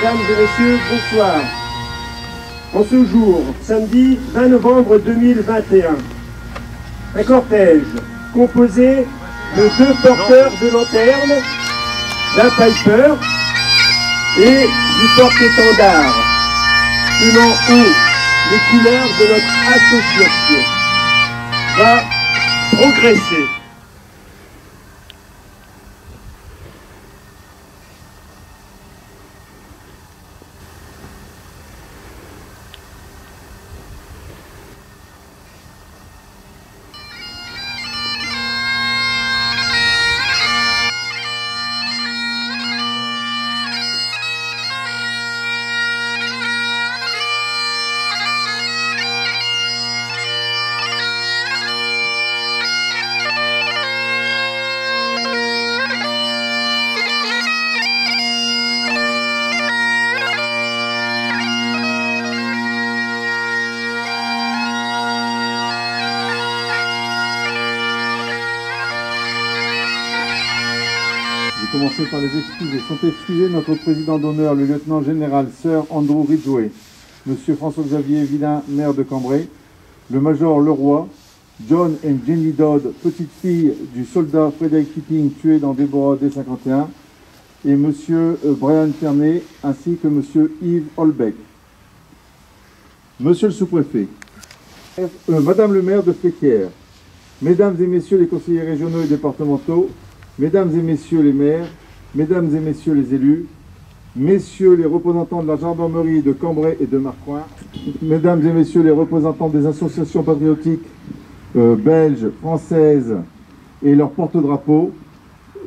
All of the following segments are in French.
Mesdames et messieurs, bonsoir. En ce jour, samedi 20 novembre 2021, un cortège composé de 2 porteurs de lanternes, d'un piper et du porte-étendard, tenant haut les couleurs de notre association, va progresser. Commencer par les excuses et sont excusés notre président d'honneur, le lieutenant général Sir Andrew Ridgway, monsieur François-Xavier Villain, maire de Cambrai, le major Leroy, John et Jenny Dodd, petite fille du soldat Frederick Keating tué dans Deborah D51, et monsieur Brian Tierney, ainsi que monsieur Yves Holbeck. Monsieur le sous-préfet, madame le maire de Fléquières, mesdames et messieurs les conseillers régionaux et départementaux, mesdames et messieurs les maires, mesdames et messieurs les élus, messieurs les représentants de la gendarmerie de Cambrai et de Marcoing, mesdames et messieurs les représentants des associations patriotiques belges, françaises et leurs porte-drapeaux,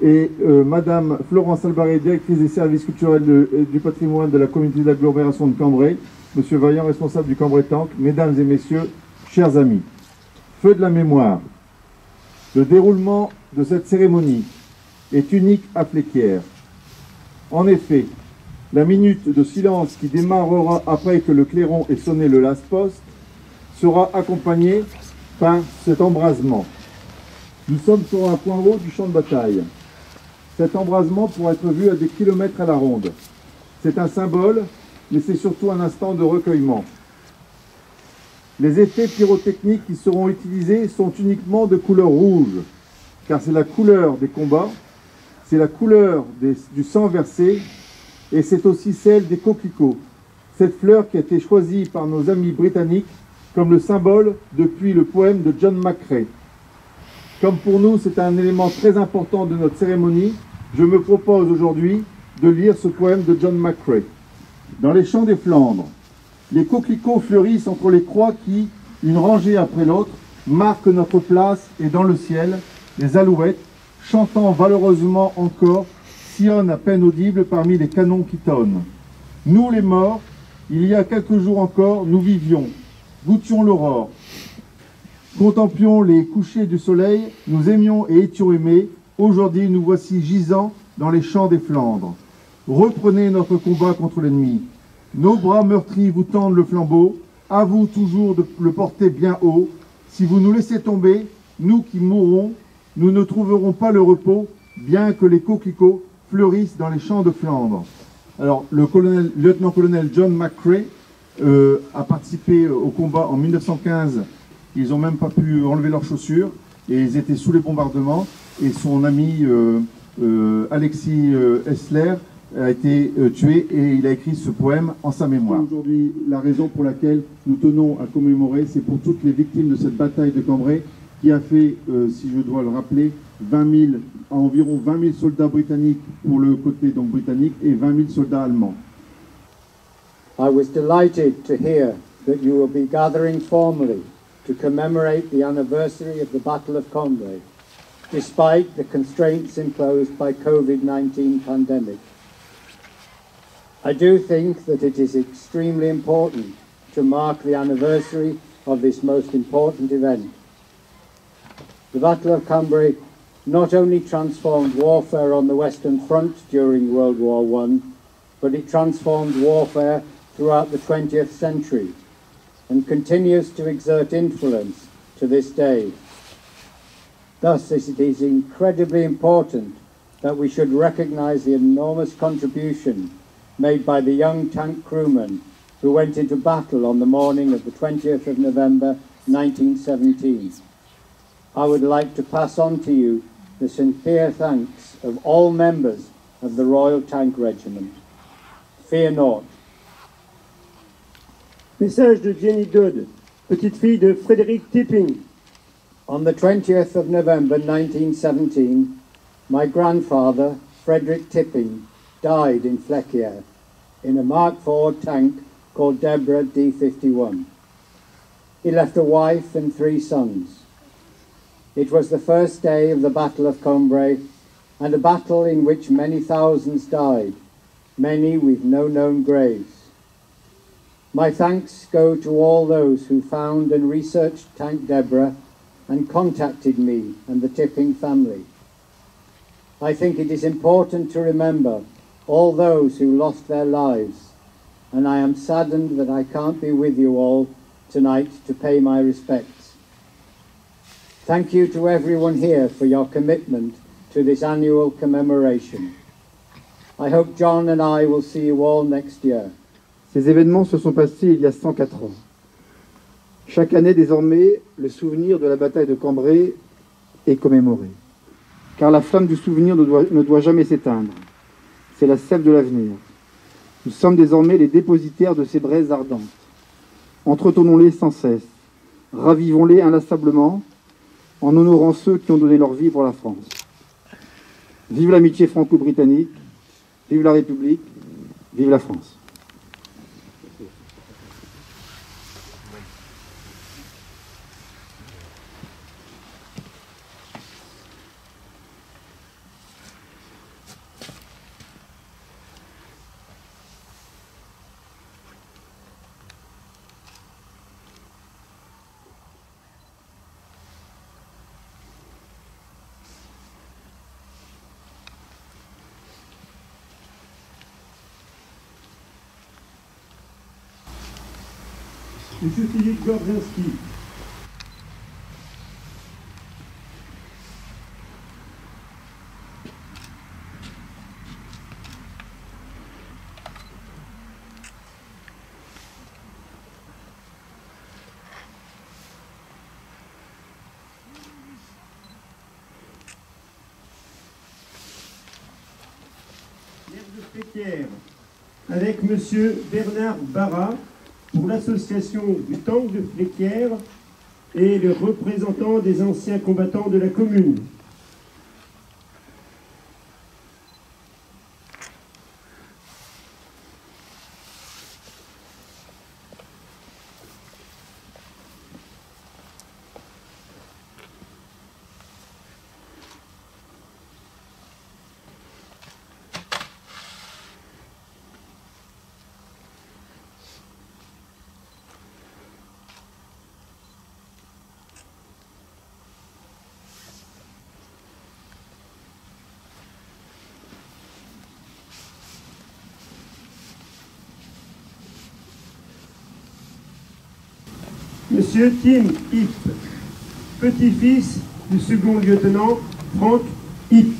et madame Florence Albaré, directrice des services culturels du patrimoine de la communauté d'agglomération de Cambrai, monsieur Vaillant, responsable du Cambrai Tank, mesdames et messieurs, chers amis. Feu de la mémoire. Le déroulement de cette cérémonie est unique à Fléquières. En effet, la minute de silence qui démarrera après que le clairon ait sonné le last-post sera accompagnée par cet embrasement. Nous sommes sur un point haut du champ de bataille. Cet embrasement pourra être vu à des kilomètres à la ronde. C'est un symbole, mais c'est surtout un instant de recueillement. Les effets pyrotechniques qui seront utilisés sont uniquement de couleur rouge, car c'est la couleur des combats, c'est la couleur du sang versé, et c'est aussi celle des coquelicots, cette fleur qui a été choisie par nos amis britanniques comme le symbole depuis le poème de John McCrae. Comme pour nous c'est un élément très important de notre cérémonie, je me propose aujourd'hui de lire ce poème de John McCrae. Dans les champs des Flandres, les coquelicots fleurissent entre les croix qui, une rangée après l'autre, marquent notre place, et dans le ciel, les alouettes, chantant valeureusement encore, sillonnent à peine audibles parmi les canons qui tonnent. Nous les morts, il y a quelques jours encore, nous vivions, goûtions l'aurore, contemplions les couchers du soleil, nous aimions et étions aimés, aujourd'hui nous voici gisants dans les champs des Flandres. Reprenez notre combat contre l'ennemi. Nos bras meurtris vous tendent le flambeau, à vous toujours de le porter bien haut. Si vous nous laissez tomber, nous qui mourrons, nous ne trouverons pas le repos, bien que les coquelicots fleurissent dans les champs de Flandre. Alors, le lieutenant-colonel John McCrae a participé au combat en 1915. Ils n'ont même pas pu enlever leurs chaussures, et ils étaient sous les bombardements, et son ami Alexis Hessler a été tué, et il a écrit ce poème en sa mémoire. Aujourd'hui, la raison pour laquelle nous tenons à commémorer, c'est pour toutes les victimes de cette bataille de Cambrai, qui a fait, si je dois le rappeler, environ 20 000 soldats britanniques pour le côté donc britannique et 20 000 soldats allemands. I was delighted to hear that you will be gathering formally to commemorate the anniversary of the Battle of Cambrai, despite the constraints imposed by COVID-19 pandemic. I do think that it is extremely important to mark the anniversary of this most important event. The Battle of Cambrai not only transformed warfare on the Western Front during World War I, but it transformed warfare throughout the 20th century and continues to exert influence to this day. Thus, it is incredibly important that we should recognize the enormous contribution made by the young tank crewmen who went into battle on the morning of the 20th of November 1917. I would like to pass on to you the sincere thanks of all members of the Royal Tank Regiment. Fear naught. Message de Jenny Dodd, petite fille de Frédéric Tipping. On the 20th of November 1917, my grandfather, Frederick Tipping, died in Flequier in a Mark IV tank called Deborah D-51. He left a wife and 3 sons. It was the first day of the Battle of Cambrai, and a battle in which many thousands died, many with no known graves. My thanks go to all those who found and researched Tank Deborah and contacted me and the Tipping family. I think it is important to remember all those who lost their lives, and I am saddened that I can't be with you all tonight to pay my respects. Thank you to everyone here for your commitment to this annual commemoration. I hope John and I will see you all next year. Ces événements se sont passés il y a 104 ans. Chaque année, désormais, le souvenir de la bataille de Cambrai est commémoré. Car la flamme du souvenir ne doit jamais s'éteindre. C'est la sève de l'avenir. Nous sommes désormais les dépositaires de ces braises ardentes. Entretenons-les sans cesse. Ravivons-les inlassablement en honorant ceux qui ont donné leur vie pour la France. Vive l'amitié franco-britannique, vive la République, vive la France. Monsieur Philippe Gorbzinski. Maire de Flequier, avec Monsieur Bernard Barra, pour l'association du Tank de Flequier et le représentant des anciens combattants de la commune. Monsieur Tim Hipp, petit-fils du second lieutenant Frank Hipp.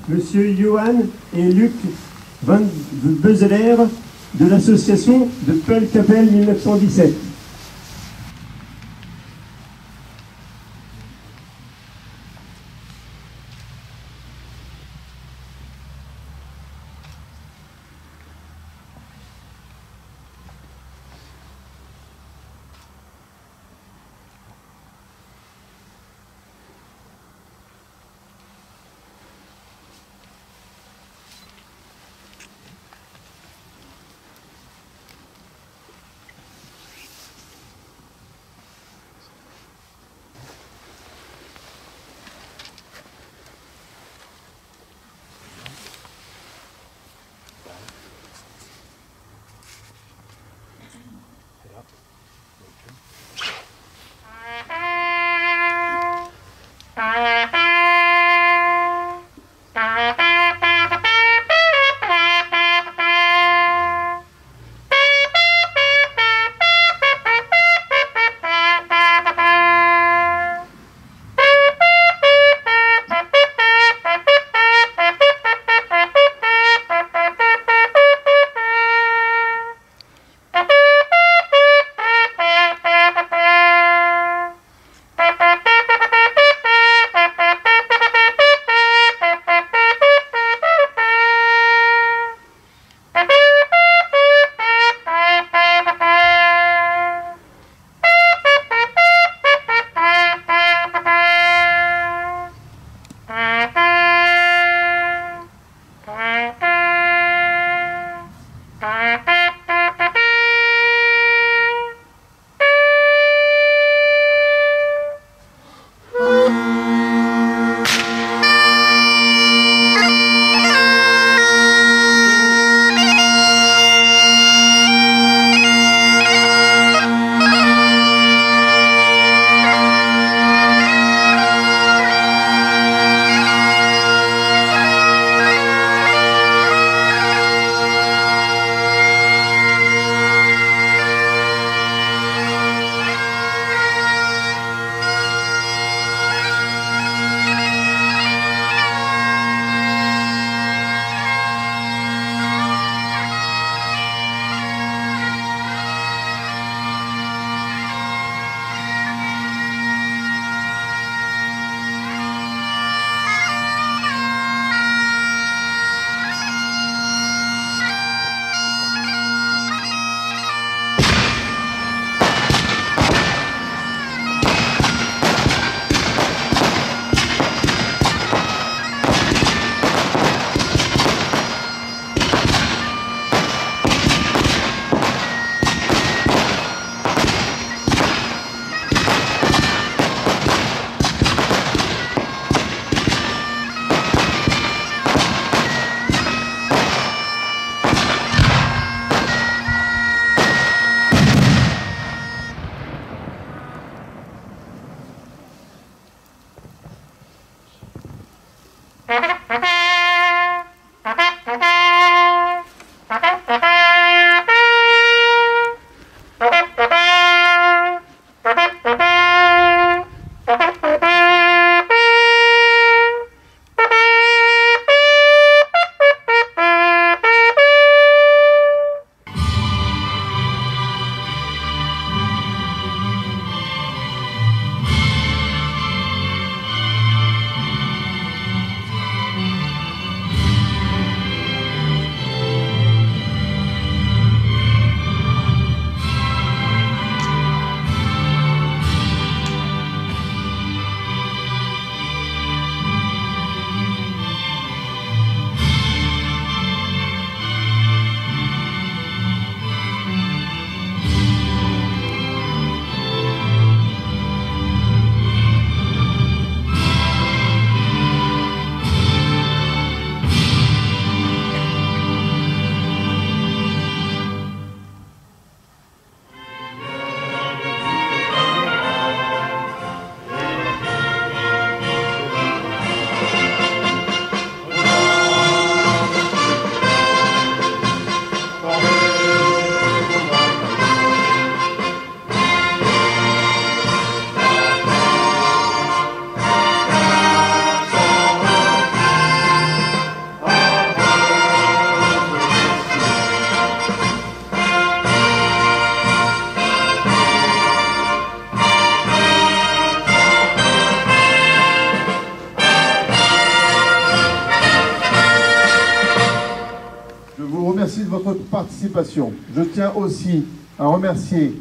Monsieur Johan et Luc Van Beuzeler de l'association de Peul-Capelle 1917. remercie de votre participation. Je tiens aussi à remercier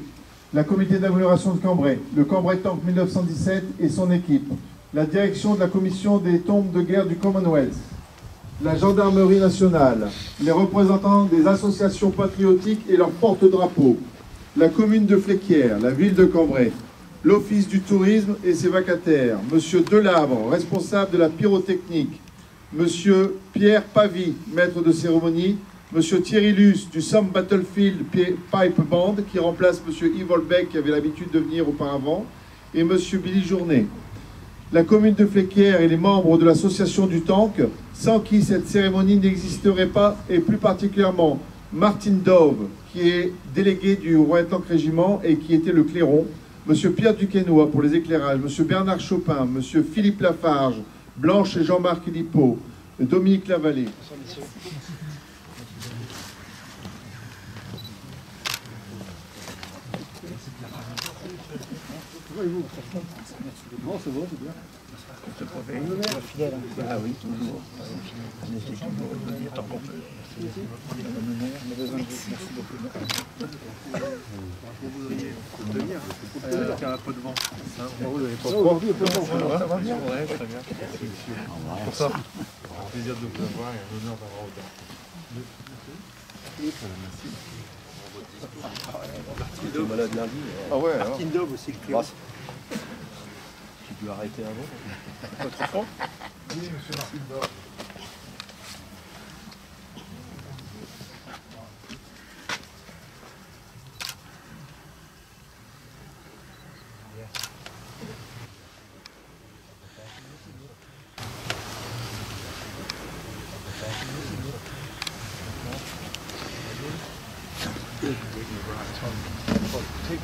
la comité d'agglomération de Cambrai, le Cambrai Tank 1917 et son équipe, la direction de la commission des tombes de guerre du Commonwealth, la gendarmerie nationale, les représentants des associations patriotiques et leurs porte-drapeaux, la commune de Fléquières, la ville de Cambrai, l'office du tourisme et ses vacataires, Monsieur Delabre, responsable de la pyrotechnique, Monsieur Pierre Pavy, maître de cérémonie, Monsieur Thierry Luce du Somme Battlefield Pipe Band, qui remplace Monsieur Yves Holbeck, qui avait l'habitude de venir auparavant, et Monsieur Billy Journet. La commune de Fléquières et les membres de l'association du Tank, sans qui cette cérémonie n'existerait pas, et plus particulièrement Martine Dove, qui est délégué du Royal Tank Régiment et qui était le clairon, Monsieur Pierre Duquesnoy pour les éclairages, Monsieur Bernard Chopin, Monsieur Philippe Lafarge, Blanche et Jean-Marc Lippot, Dominique Lavallée. Non, c'est bon, c'est bien. Ah oui, toujours. Tant qu'on peut. Merci beaucoup. Un peu de vent. Vous n'avez pas froid? Ça va bien. Ouais, très bien. Pour ça, un plaisir de vous avoir et un honneur d'avoir autant. Merci. Malade lundi. Ah ouais. Martine Dove aussi. Tu peux arrêter avant. Pas trop froid? Oui, monsieur Martine Dove. Take